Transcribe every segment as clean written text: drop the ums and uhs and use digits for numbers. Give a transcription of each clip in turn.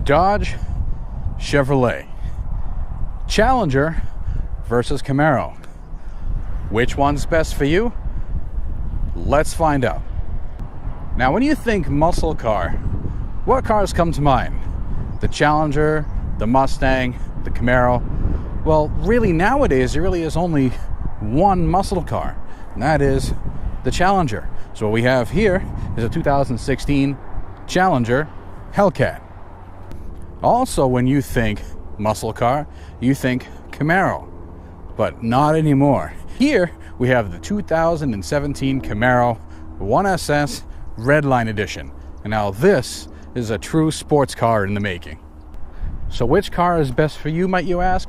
Dodge, Chevrolet, Challenger versus Camaro. Which one's best for you? Let's find out. Now, when you think muscle car, what cars come to mind? The Challenger, the Mustang, the Camaro? Well, really nowadays, there really is only one muscle car, and that is the Challenger. So what we have here is a 2016 Challenger Hellcat. Also, when you think muscle car, you think Camaro, but not anymore. Here we have the 2017 Camaro 1SS Redline Edition. And now this is a true sports car in the making. So which car is best for you, might you ask?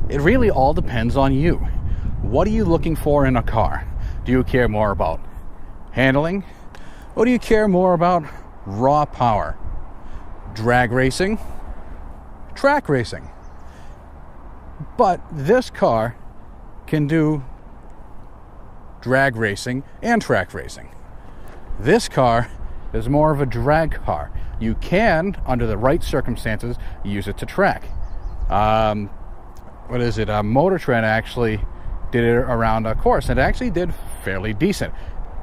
It really all depends on you. What are you looking for in a car? Do you care more about handling? Or do you care more about raw power? Drag racing? Track racing? But this car can do drag racing and track racing. This car is more of a drag car. You can, under the right circumstances, use it to track. Motor Trend actually did it around a course, and it actually did fairly decent.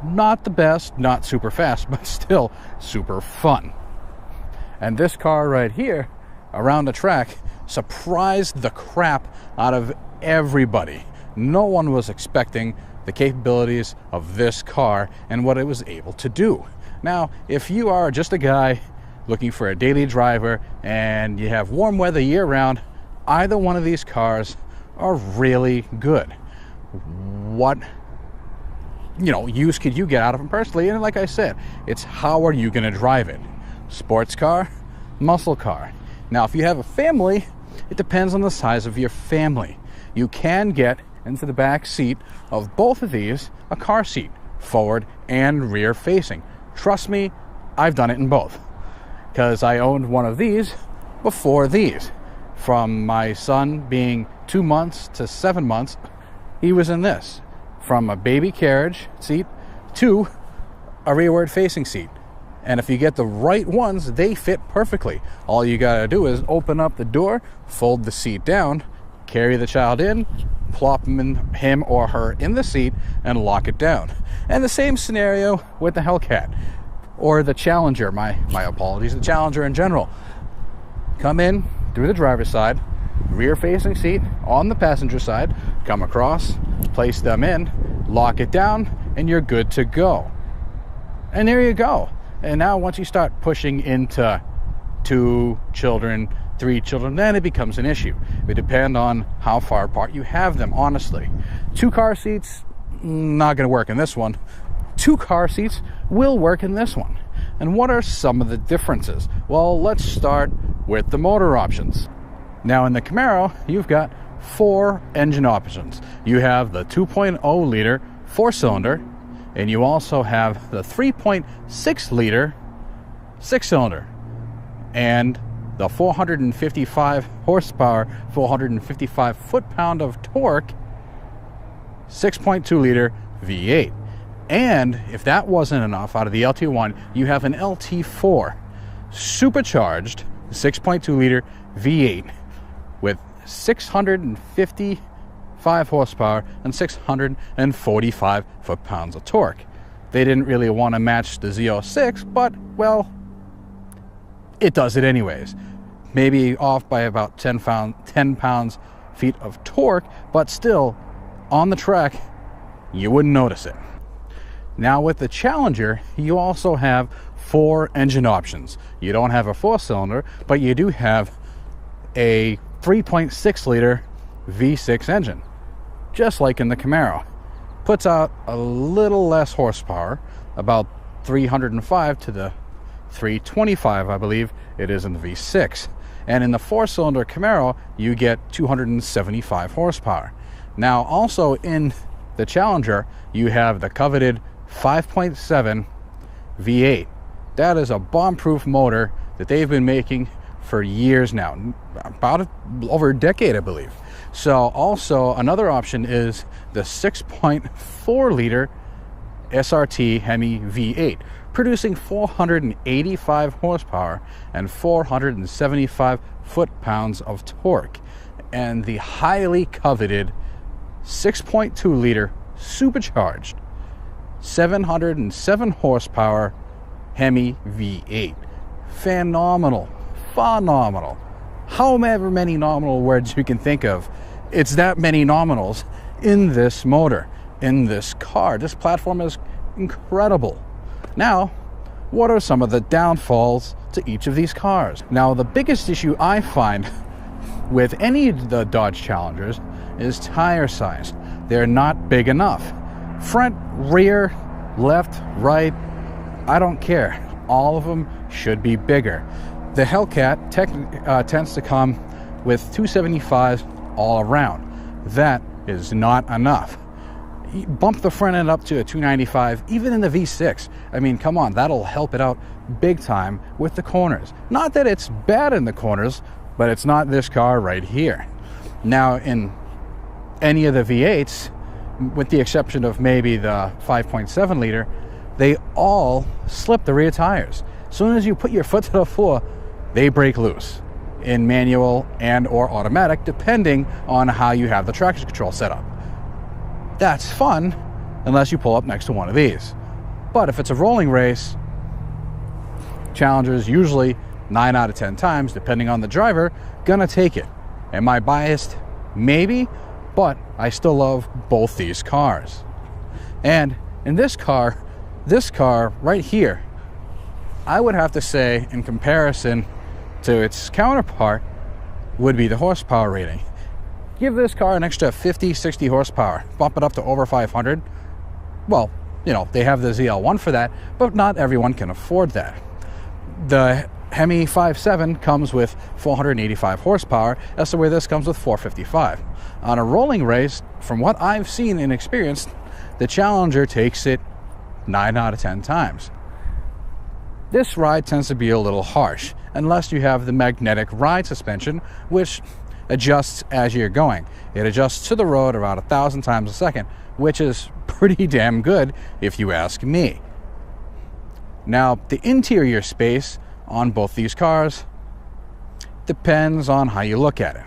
Not the best, not super fast, but still super fun. And this car right here, around the track, surprised the crap out of everybody. No one was expecting the capabilities of this car and what it was able to do. Now, if you are just a guy looking for a daily driver and you have warm weather year-round, either one of these cars are really good. What use could you get out of them personally? And like I said, it's how are you going to drive it? Sports car, muscle car. Now, if you have a family, it depends on the size of your family. You can get into the back seat of both of these a car seat, forward and rear facing. Trust me, I've done it in both, because I owned one of these before these. From my son being 2 months to 7 months, he was in this. From a baby carriage seat to a rearward facing seat. And if you get the right ones, they fit perfectly. All you gotta do is open up the door, fold the seat down, carry the child in, plop him or her in the seat, and lock it down. And the same scenario with the Hellcat or the Challenger. My apologies, the Challenger in general. Come in through the driver's side, rear facing seat on the passenger side, come across, place them in, lock it down, and you're good to go. And there you go. And now once you start pushing into 2 children, 3 children, then it becomes an issue. It depends on how far apart you have them, honestly. 2 car seats, not going to work in this one. 2 car seats will work in this one. And what are some of the differences? Well, let's start with the motor options. Now in the Camaro, you've got 4 engine options. You have the 2.0 liter 4-cylinder, and you also have the 3.6 liter 6-cylinder, and the 455 horsepower, 455 foot-pound of torque 6.2 liter V8. And if that wasn't enough, out of the LT1, you have an LT4 supercharged 6.2 liter V8 with 655 horsepower and 645 foot-pounds of torque. They didn't really want to match the Z06, but, well, it does it anyways. Maybe off by about 10 pounds-feet of torque, but still, on the track, you wouldn't notice it. Now with the Challenger, you also have 4 engine options. You don't have a 4-cylinder, but you do have a 3.6 liter V6 engine, just like in the Camaro. Puts out a little less horsepower, about 305 to the 325, I believe it is in the V6. And in the 4-cylinder Camaro, you get 275 horsepower. Now, also in the Challenger, you have the coveted 5.7 V8. That is a bomb-proof motor that they've been making for years now, about over a decade, I believe. So also another option is the 6.4 liter SRT Hemi V8. producing 485 horsepower and 475 foot-pounds of torque. And the highly coveted 6.2 liter supercharged 707 horsepower Hemi V8. Phenomenal. Phenomenal. However many nominal words you can think of, it's that many nominals in this motor, in this car. This platform is incredible. Now, what are some of the downfalls to each of these cars? Now, the biggest issue I find with any of the Dodge Challengers is tire size. They're not big enough. Front, rear, left, right, I don't care. All of them should be bigger. The Hellcat tends to come with 275s all around. That is not enough. You bump the front end up to a 295, even in the V6. I mean, come on, that'll help it out big time with the corners. Not that it's bad in the corners, but it's not this car right here. Now, in any of the V8s, with the exception of maybe the 5.7 liter, they all slip the rear tires. As soon as you put your foot to the floor, they break loose in manual and or automatic, depending on how you have the traction control set up. That's fun unless you pull up next to one of these. But if it's a rolling race, Challengers usually 9 out of 10 times, depending on the driver, gonna take it. Am I biased? Maybe, but I still love both these cars. And in this car right here, I would have to say, in comparison to its counterpart, would be the horsepower rating. Give this car an extra 50, 60 horsepower, bump it up to over 500. Well, you know, they have the ZL1 for that, but not everyone can afford that. The Hemi 5.7 comes with 485 horsepower, as to where this comes with 455. On a rolling race, from what I've seen and experienced, the Challenger takes it 9 out of 10 times. This ride tends to be a little harsh, unless you have the magnetic ride suspension, which adjusts as you're going. It adjusts to the road around 1,000 times a second, which is pretty damn good if you ask me. Now, the interior space on both these cars depends on how you look at it.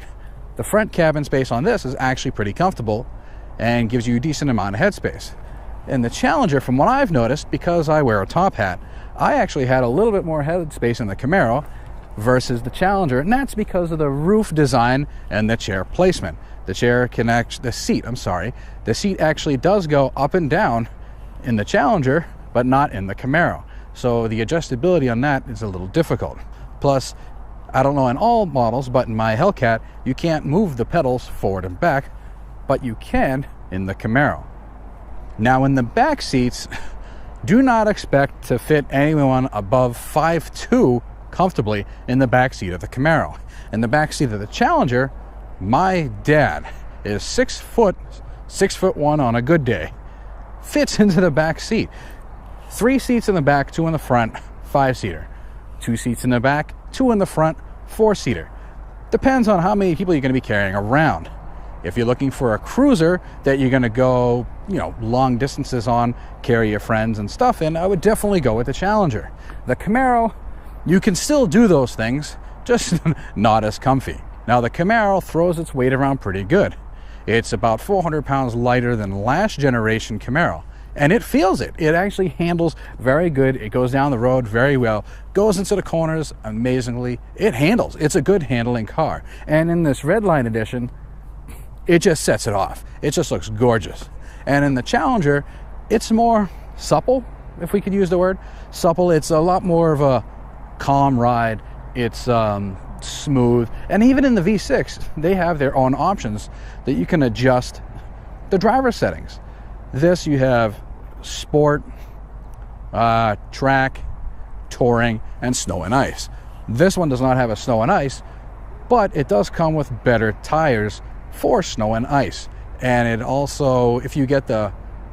The front cabin space on this is actually pretty comfortable and gives you a decent amount of headspace. In the Challenger, from what I've noticed, because I wear a top hat, I actually had a little bit more headspace in the Camaro versus the Challenger, and that's because of the roof design and the chair placement. The seat actually does go up and down in the Challenger, but not in the Camaro. So the adjustability on that is a little difficult. Plus, I don't know in all models, but in my Hellcat, you can't move the pedals forward and back, but you can in the Camaro. Now, in the back seats, do not expect to fit anyone above 5'2" comfortably in the back seat of the Camaro. In the back seat of the Challenger, my dad is 6 foot, 6'1" on a good day. Fits into the back seat. 3 seats in the back, 2 in the front, 5-seater. 2 seats in the back, 2 in the front, 4-seater. Depends on how many people you're going to be carrying around. If you're looking for a cruiser that you're going to go, long distances on, carry your friends and stuff in, I would definitely go with the Challenger. The Camaro, you can still do those things, just not as comfy. Now, the Camaro throws its weight around pretty good. It's about 400 pounds lighter than last generation Camaro. And it feels it. It actually handles very good. It goes down the road very well. Goes into the corners amazingly. It handles. It's a good handling car. And in this Redline edition, it just sets it off. It just looks gorgeous. And in the Challenger, it's more supple, if we could use the word. Supple. It's a lot more of a calm ride. It's smooth. And even in the V6, they have their own options that you can adjust the driver settings. This, you have sport, track, touring, and snow and ice. This one does not have a snow and ice, but it does come with better tires for snow and ice. And it also, if you get the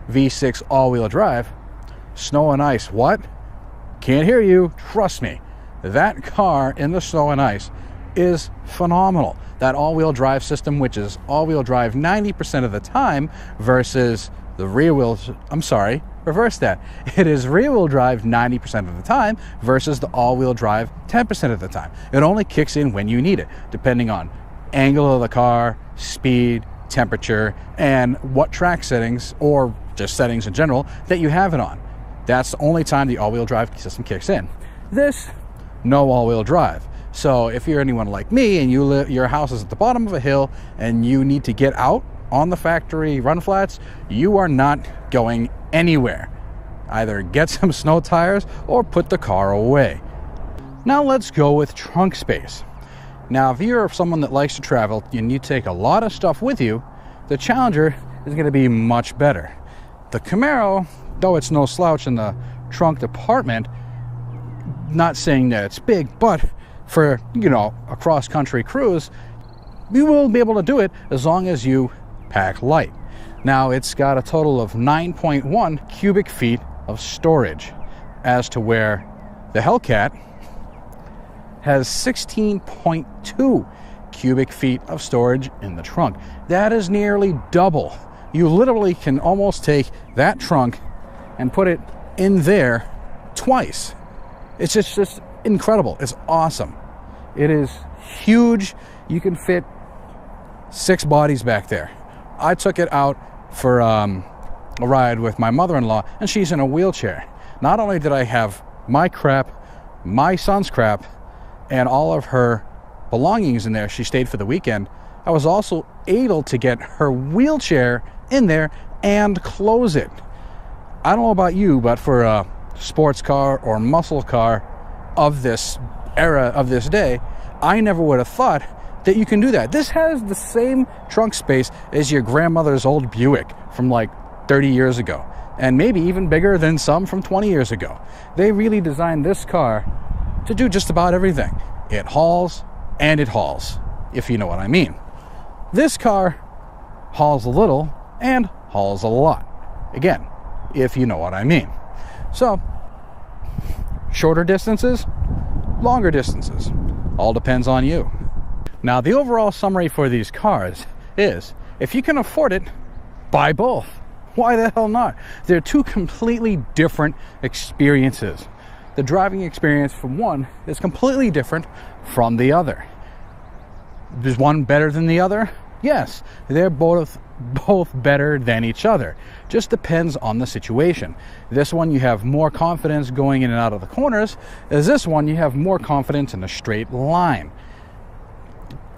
V6 all-wheel drive, snow and ice, what? Can't hear you, trust me. That car in the snow and ice is phenomenal. That all-wheel drive system, which is all-wheel drive 90% of the time versus the rear reverse that. It is rear-wheel drive 90% of the time versus the all-wheel drive 10% of the time. It only kicks in when you need it, depending on angle of the car, speed, temperature, and what track settings, or just settings in general, that you have it on. That's the only time the all-wheel drive system kicks in. This, no all-wheel drive. So if you're anyone like me and your house is at the bottom of a hill and you need to get out on the factory run flats, you are not going anywhere. Either get some snow tires or put the car away. Now let's go with trunk space. Now, if you're someone that likes to travel and you take a lot of stuff with you, the Challenger is going to be much better. The Camaro, though it's no slouch in the trunk department, not saying that it's big, but for, you know, a cross-country cruise, you will be able to do it as long as you pack light. Now, it's got a total of 9.1 cubic feet of storage, as to where the Hellcat has 16.2 cubic feet of storage in the trunk. That is nearly double. You literally can almost take that trunk and put it in there twice. It's just incredible. It's awesome. It is huge. You can fit 6 bodies back there. I took it out for a ride with my mother-in-law, and she's in a wheelchair. Not only did I have my crap, my son's crap, and all of her belongings in there, she stayed for the weekend, I was also able to get her wheelchair in there and close it. I don't know about you, but for a sports car or muscle car of this era, of this day, I never would have thought that you can do that. This has the same trunk space as your grandmother's old Buick from like 30 years ago, and maybe even bigger than some from 20 years ago. They really designed this car to do just about everything. It hauls and it hauls, if you know what I mean. This car hauls a little and hauls a lot. Again, if you know what I mean. So, shorter distances, longer distances, all depends on you. Now, the overall summary for these cars is, if you can afford it, buy both. Why the hell not? They're two completely different experiences. The driving experience from one is completely different from the other. Is one better than the other? Yes, they're both better than each other. Just depends on the situation. This one you have more confidence going in and out of the corners, as this one you have more confidence in a straight line.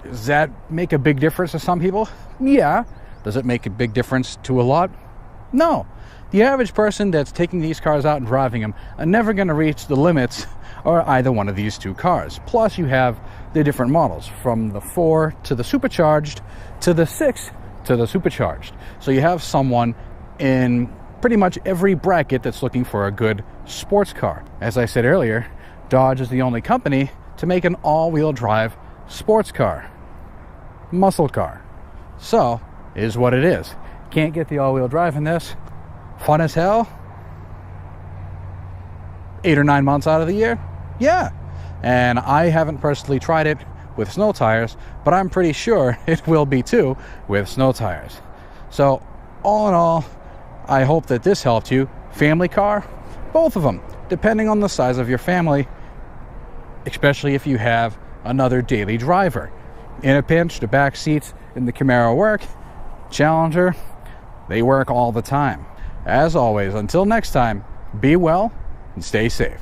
Does that make a big difference to some people? Yeah. Does it make a big difference to a lot? No. The average person that's taking these cars out and driving them are never going to reach the limits of either one of these two cars. Plus, you have the different models, from the 4 to the supercharged to the 6 to the supercharged. So you have someone in pretty much every bracket that's looking for a good sports car. As I said earlier, Dodge is the only company to make an all-wheel drive sports car, muscle car. So, is what it is. Can't get the all-wheel drive in this. Fun as hell. 8 or 9 months out of the year? Yeah. And I haven't personally tried it with snow tires, but I'm pretty sure it will be too with snow tires. So, all in all, I hope that this helped you. Family car? Both of them, depending on the size of your family, especially if you have another daily driver. In a pinch, the back seats in the Camaro work. Challenger, they work all the time. As always, until next time, be well and stay safe.